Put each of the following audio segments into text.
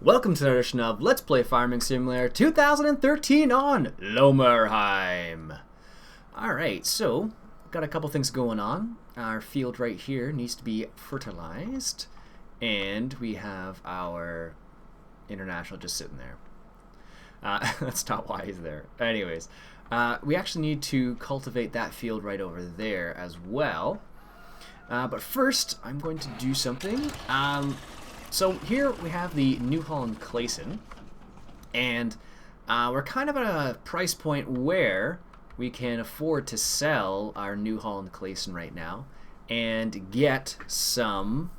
Welcome to the edition of Let's Play Farming Simulator 2013 on Lomerheim. Alright, so got a couple things going on. Our field right here needs to be fertilized, and we have our international just sitting there. That's not why he's there. Anyways, we actually need to cultivate that field right over there as well. But first, I'm going to do something. So here we have the New Holland Clayson, and we're kind of at a price point where we can afford to sell our New Holland Clayson right now and get something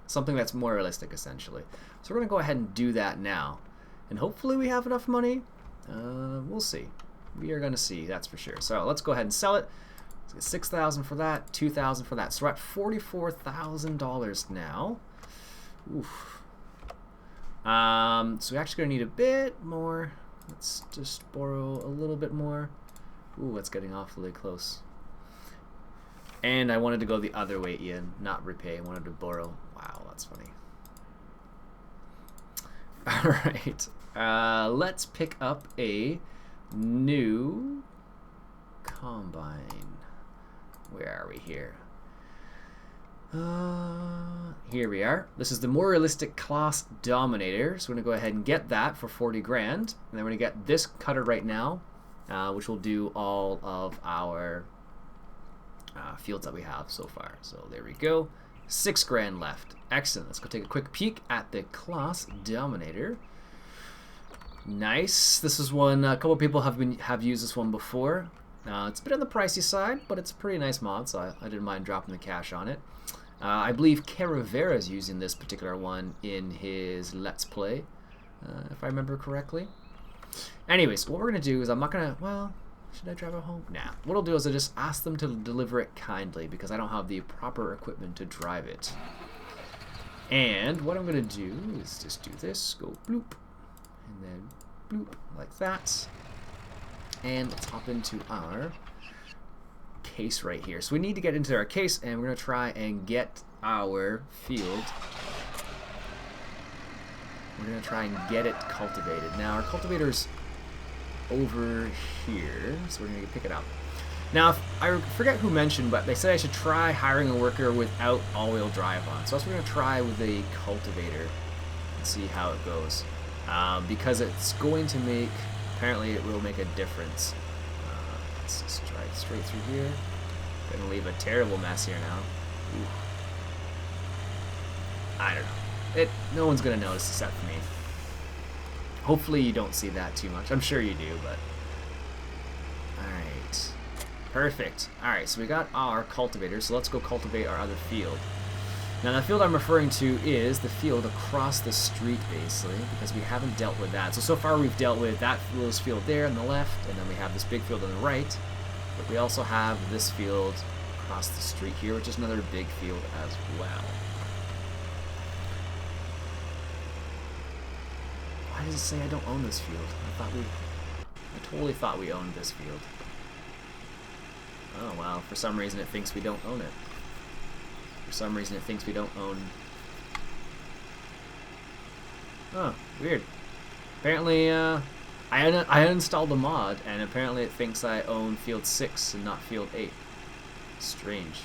that's more realistic, essentially. So we're going to go ahead and do that now, and hopefully we have enough money. We'll see. We are going to see, that's for sure. So let's go ahead and sell it. Let's get $6,000 for that, $2,000 for that. So we're at $44,000 now. Oof. So we're actually going to need a bit more. Let's just borrow a little bit more. Ooh, it's getting awfully close. And I wanted to go the other way, Ian, not repay. I wanted to borrow. Wow, that's funny. Alright. Let's pick up a new combine. Where are we here? Here we are. This is the more realistic class Dominator. So we're going to go ahead and get that for 40 grand. And then we're going to get this cutter right now, which will do all of our fields that we have so far. So there we go. 6 grand left. Excellent. Let's go take a quick peek at the class Dominator. Nice. This is one, a couple people have used this one before. It's a bit on the pricey side, but it's a pretty nice mod, so I didn't mind dropping the cash on it. I believe Caravera is using this particular one in his Let's Play, if I remember correctly. Anyways, what we're going to do is I'm not going to, well, should I drive it home? Nah. What I'll do is I just ask them to deliver it kindly because I don't have the proper equipment to drive it. And what I'm going to do is just do this, go bloop, and then bloop, like that. And let's hop into our case right here. So we need to get into our case, and we're going to try and get our field. We're going to try and get it cultivated. Now, our cultivator's over here, so we're going to pick it up. Now, I forget who mentioned, but they said I should try hiring a worker without all-wheel drive on. So that's what we're going to try with a cultivator and see how it goes. Because it's going to make... Apparently it will make a difference. Let's just drive straight through here. Gonna leave a terrible mess here now. Ooh. I don't know. No one's gonna notice except for me. Hopefully you don't see that too much. I'm sure you do, but... Alright. Perfect. Alright, so we got our cultivator, so let's go cultivate our other field. Now the field I'm referring to is the field across the street, basically, because we haven't dealt with that. So far we've dealt with that little field there on the left, and then we have this big field on the right, but we also have this field across the street here, which is another big field as well. Why does it say I don't own this field? I totally thought we owned this field. Oh well, for some reason it thinks we don't own it. For some reason it thinks we don't own... Oh, weird. Apparently, I uninstalled the mod, and apparently it thinks I own Field 6 and not Field 8. Strange.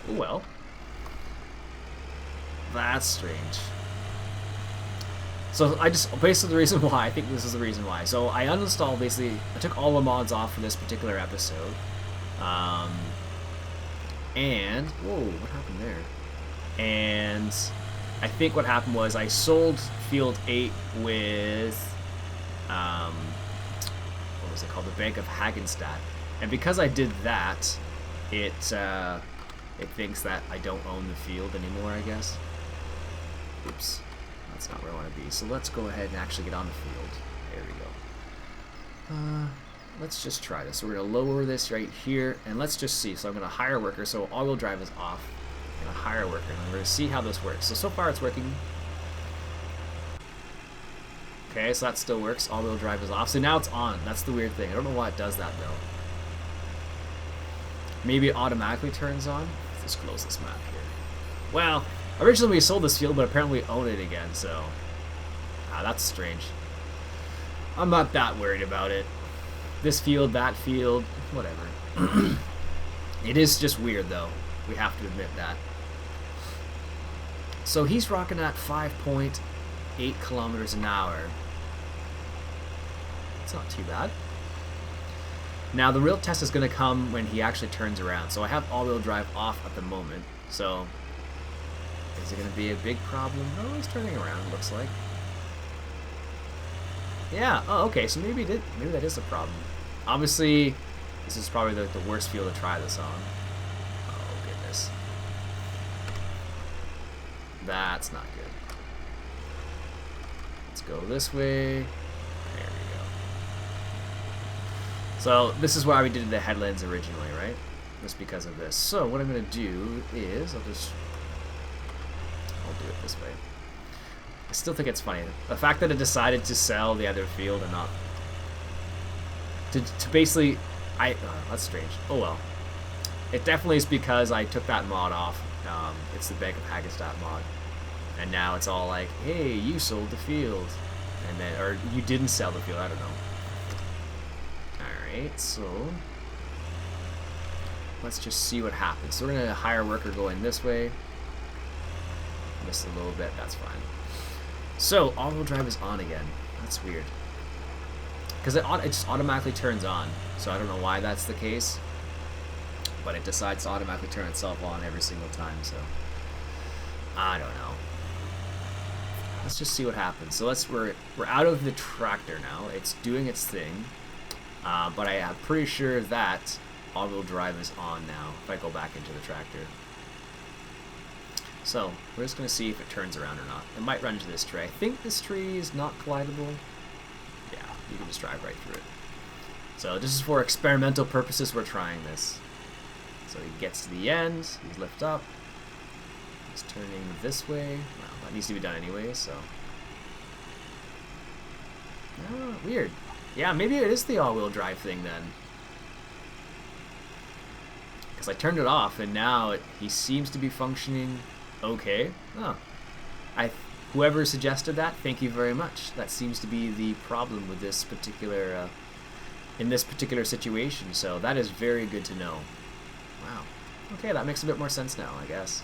Oh well. That's strange. So basically the reason why, I think this is the reason why. So I uninstalled, basically, I took all the mods off for this particular episode. And, whoa, what happened there? And I think what happened was I sold Field 8 with, what was it called? The Bank of Hagenstadt. And because I did that, it thinks that I don't own the field anymore, I guess. Oops, that's not where I want to be. So let's go ahead and actually get on the field. There we go. Let's just try this. So we're going to lower this right here, and let's just see. So I'm going to hire a worker, so all-wheel drive is off. I'm going to hire a worker, and I'm going to see how this works. So far it's working. Okay, so that still works. All-wheel drive is off. So now it's on. That's the weird thing. I don't know why it does that, though. Maybe it automatically turns on. Let's close this map here. Well, Originally we sold this field, but apparently we own it again, so... that's strange. I'm not that worried about it. This field, that field, whatever. It is just weird, though. We have to admit that. So he's rocking at 5.8 kilometers an hour. It's not too bad. Now, the real test is going to come when he actually turns around. So I have all-wheel drive off at the moment. So, is it going to be a big problem? Oh, he's turning around, looks like. Yeah, oh, okay, so maybe that is a problem. Obviously, this is probably the worst field to try this on. Oh, goodness. That's not good. Let's go this way. There we go. So, this is why we did the headlands originally, right? Just because of this. So, what I'm going to do is, I'll do it this way. I still think it's funny. The fact that it decided to sell the other field and not... To basically... that's strange. Oh well. It definitely is because I took that mod off. It's the Bank of Hagestadt mod. And now it's all like, hey, you sold the field. And then, or you didn't sell the field, I don't know. Alright, so... let's just see what happens. So we're going to hire a worker going this way. Missed a little bit, that's fine. So, all-wheel drive is on again. That's weird. Because it just automatically turns on. So I don't know why that's the case. But it decides to automatically turn itself on every single time, so... I don't know. Let's just see what happens. So we're out of the tractor now. It's doing its thing. But I am pretty sure that all-wheel drive is on now if I go back into the tractor. So, we're just going to see if it turns around or not. It might run into this tree. I think this tree is not collidable. Yeah, you can just drive right through it. So, this is for experimental purposes. We're trying this. So, he gets to the end. He's lift up. He's turning this way. Well, that needs to be done anyway, so... oh, weird. Yeah, maybe it is the all-wheel drive thing then. Because I turned it off, and now he seems to be functioning... okay. Oh. Whoever suggested that, thank you very much. That seems to be the problem with this particular, in this particular situation. So that is very good to know. Wow. Okay, that makes a bit more sense now, I guess.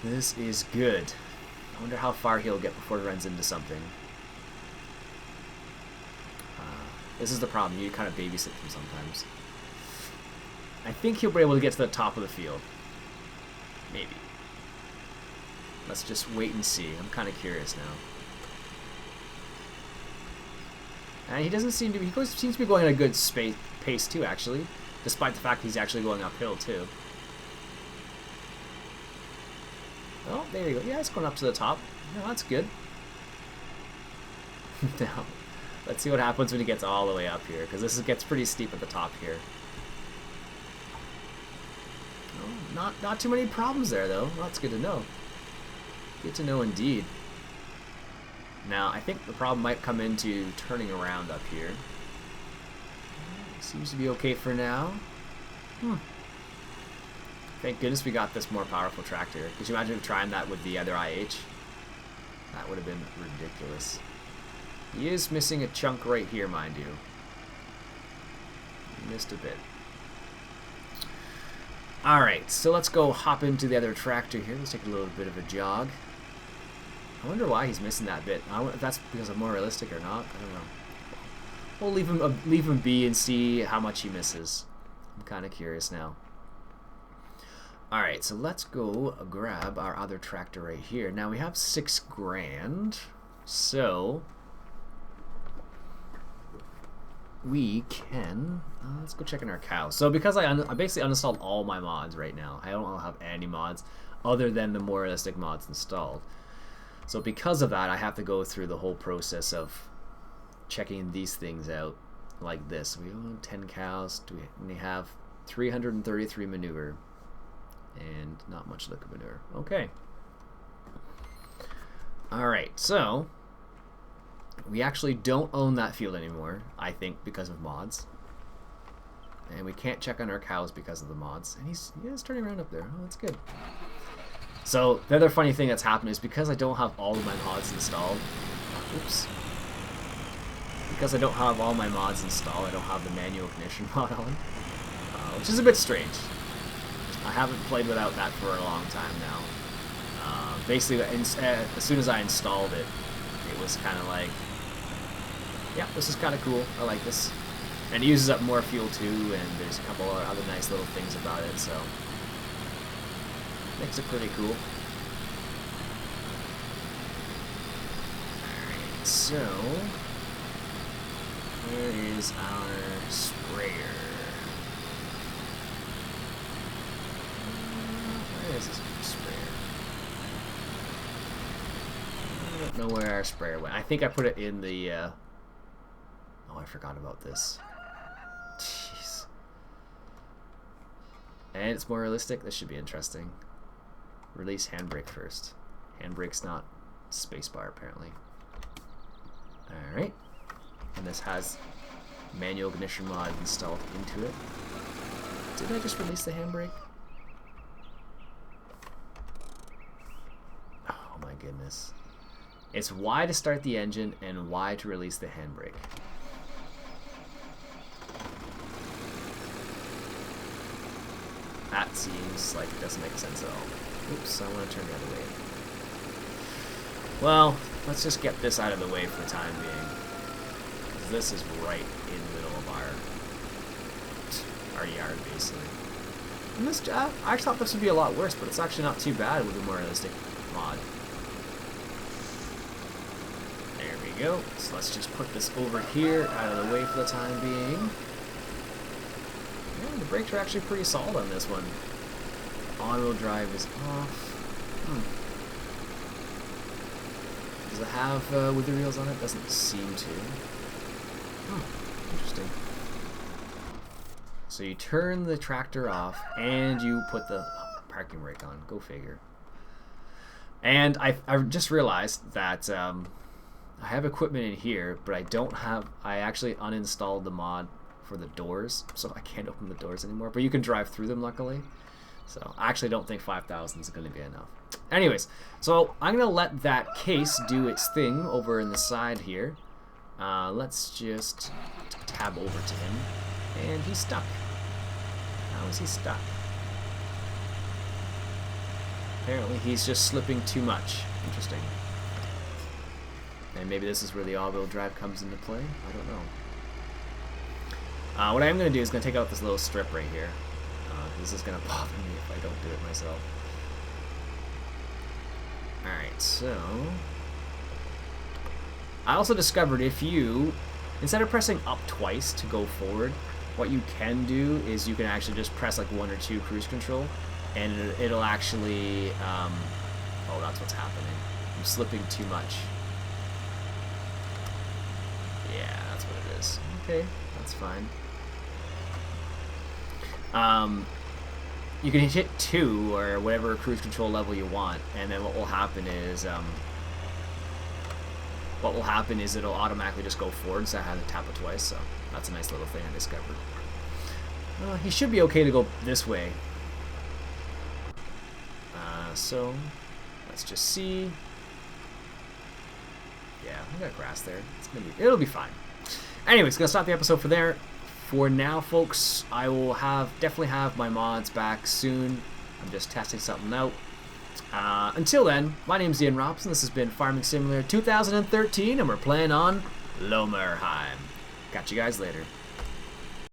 This is good. I wonder how far he'll get before he runs into something. This is the problem. You kind of babysit him sometimes. I think he'll be able to get to the top of the field. Maybe. Let's just wait and see. I'm kind of curious now. And he doesn't seem to be... he seems to be going at a good pace too, actually. Despite the fact he's actually going uphill too. Oh, there you go. Yeah, it's going up to the top. No, that's good. Now, let's see what happens when he gets all the way up here, because this gets pretty steep at the top here. Oh, not too many problems there, though. Well, that's good to know. Good to know indeed. Now, I think the problem might come into turning around up here. Seems to be okay for now. Thank goodness we got this more powerful tractor. Could you imagine trying that with the other IH? That would have been ridiculous. He is missing a chunk right here, mind you. He missed a bit. Alright, so let's go hop into the other tractor here. Let's take a little bit of a jog. I wonder why he's missing that bit. I wonder if that's because I'm more realistic or not. I don't know. We'll leave him be and see how much he misses. I'm kind of curious now. Alright, so let's go grab our other tractor right here. Now we have $6 grand, so we can let's go check in our cows. So because I basically uninstalled all my mods right now, I don't have any mods other than the more realistic mods installed. So because of that, I have to go through the whole process of checking these things out like this. We own 10 cows. We have 333 manure and not much liquid manure. Okay. Alright, so we actually don't own that field anymore, I think, because of mods. And we can't check on our cows because of the mods. And he is turning around up there. Oh, that's good. So the other funny thing that's happened is because I don't have all of my mods installed. Oops. Because I don't have all my mods installed, I don't have the manual ignition mod on, which is a bit strange. I haven't played without that for a long time now. Basically, as soon as I installed it, it was kind of like, yeah, this is kind of cool. I like this. And it uses up more fuel too, and there's a couple of other nice little things about it, so makes it pretty cool. Alright, so where is our sprayer? Where is this sprayer? I don't know where our sprayer went. I think I put it in the oh, I forgot about this. Jeez. And it's more realistic. This should be interesting. Release handbrake first. Handbrake's not spacebar apparently. Alright. And this has manual ignition mod installed into it. Did I just release the handbrake? Oh my goodness. It's Y to start the engine and Y to release the handbrake. That seems like it doesn't make sense at all. Oops, I want to turn the other way. Well, let's just get this out of the way for the time being. Because this is right in the middle of our yard, basically. And this, I actually thought this would be a lot worse, but it's actually not too bad with a more realistic mod. There we go. So let's just put this over here, out of the way for the time being. Yeah, the brakes are actually pretty solid on this one. Auto drive is off. Does it have wither wheels on it? Doesn't seem to. Interesting. So you turn the tractor off and you put the parking brake on. Go figure. And I just realized that I have equipment in here, but I actually uninstalled the mod for the doors, so I can't open the doors anymore. But you can drive through them, luckily. So I actually don't think 5,000 is going to be enough. Anyways, so I'm going to let that case do its thing over in the side here. Let's just tab over to him. And he's stuck. How is he stuck? Apparently he's just slipping too much. Interesting. And maybe this is where the all-wheel drive comes into play? I don't know. What I'm going to do is going to take out this little strip right here. This is going to bother me if I don't do it myself. Alright, so I also discovered if you, instead of pressing up twice to go forward, what you can do is you can actually just press like 1 or 2 cruise control, and it'll actually, oh, that's what's happening. I'm slipping too much. Yeah, that's what it is. Okay, that's fine. You can hit 2 or whatever cruise control level you want, and then what will happen is it'll automatically just go forward, so I had to tap it twice. So that's a nice little thing I discovered. He should be okay to go this way. So let's just see. Yeah, I got grass there. It'll be fine. Anyways, gonna stop the episode for there. For now, folks, I will definitely have my mods back soon. I'm just testing something out. Until then, my name's Ian Robson. This has been Farming Simulator 2013, and we're playing on Lomerheim. Catch you guys later.